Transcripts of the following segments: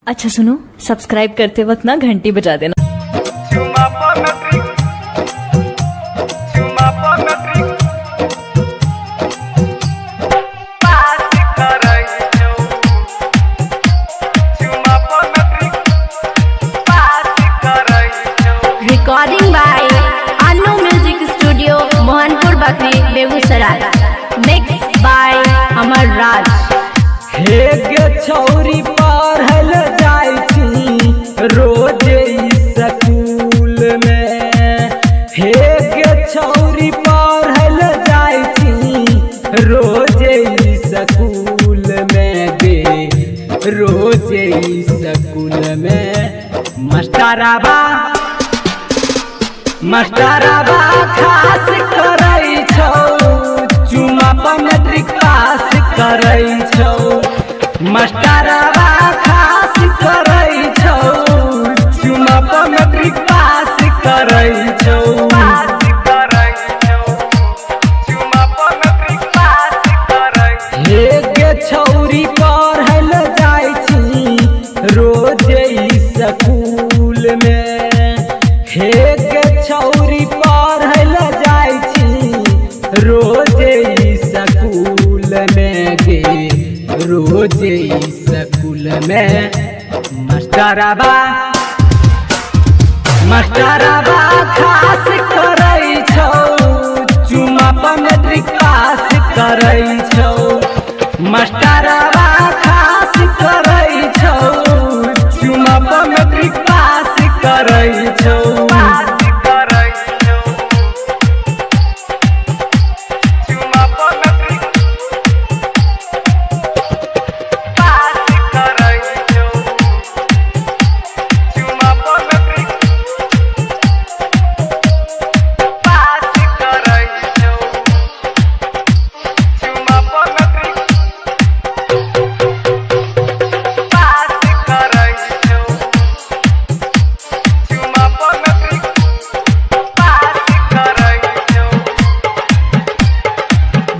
अच्छा सुनो, सब्सक्राइब करते वक्त ना घंटी बजा देना। Recording by Annu music studio Mohanpur Bakri Begusarai. Mix by Amar Raj. हे गे छौरी पढ़ल जाइ छी रोज स्कूल में। हे गे छौरी पढ़ल जाइ छी रोज स्कूल में गे। रोज स्कूल में मास्टरबा खास करै छौ, चुमा पर मैट्रिक पास करै छौ। मास्टरबा खास करै छौ, चुमा पर मैट्रिक पास करै छौ। हे गे छौरी पढ़ल जाइ छी रोज स्कूल में। हे गे छौरी पढ़ल जाइ छी रोज स्कूल में गे। रोज स्कूल में मास्टरबा खास करै छौ, चुमा पर मैट्रिक पास करै छौ। मास्टरबा खास करै छौ, चुमा पर मैट्रिक पास करै छौ।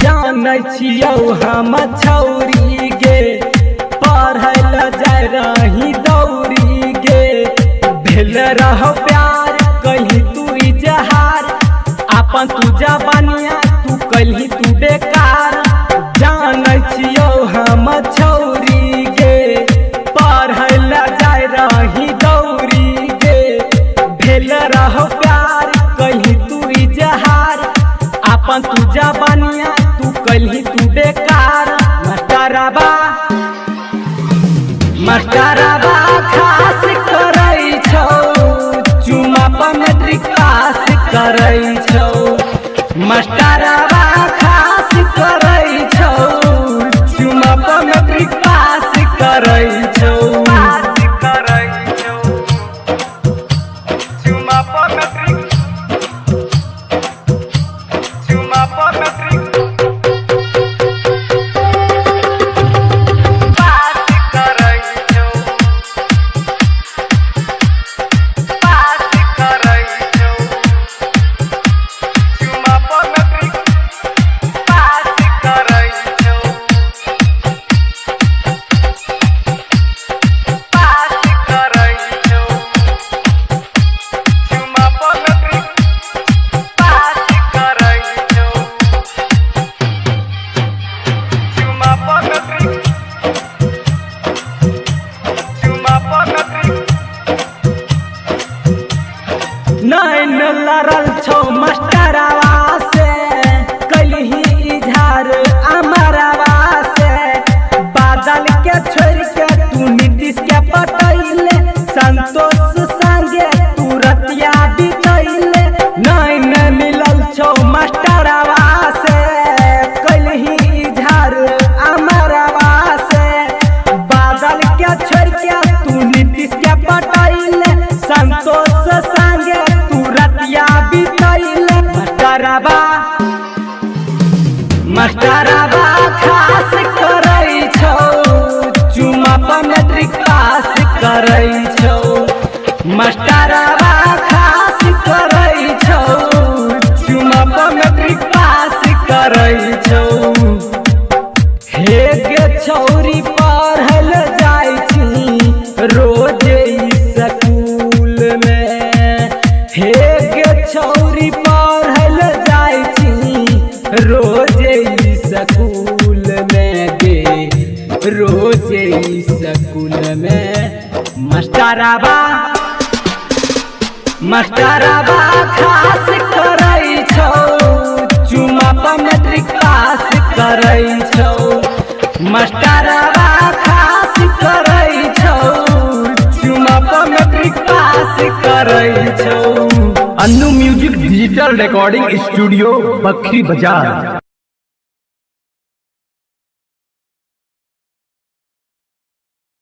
जानै छियौ हम छौरी गे पढ़ल जाय रही दौरी गे। भेल रहो प्यार कहीं तू इजहार, अपन तू जवानिया तू कहीं तू बेकार। जानै छियौ हम छौरी गे पढ़ल जाय रही दौरी गे। भेल रहो प्यार कहीं तू इजहार, अपन तू जवानिया तू कहीं तू बेकार। मास्टरबा खास करै छौ, चुमा पर मैट्रिक पास करै छौ। मास्टरबा खास करै छौ, चुमा पर मैट्रिक पास करै छौ। नैन लड़ल छौ मास्टरबा से, कलही इजहार अमरबा से। बादल के छोड़ के तू नीतीश के पटैले, संतोष संगे तू रतिया बितैले। नैन मिलल छौ मास्टरबा से, कलही इजहार अमरबा से। बादल के छोड़ के तू नीतीश के पटैले, संतोष संगे रतिया बितैले। मास्टरबा खास करै छौ, चुमा पर मैट्रिक पास करै छौ। मास्टरबा खास करै छौ, चुमा पर मैट्रिक पास करै छौ। हे गे छौरी पढ़ल जाइ छी रोजे स्कूल में मास्टरवा खास करै छौ चुमा पर मैट्रिक पास करै छौ मास्टरवा खास करै छौ चुमा पर मैट्रिक पास करै छौ। Annu music digital recording studio Bakhri बाजार।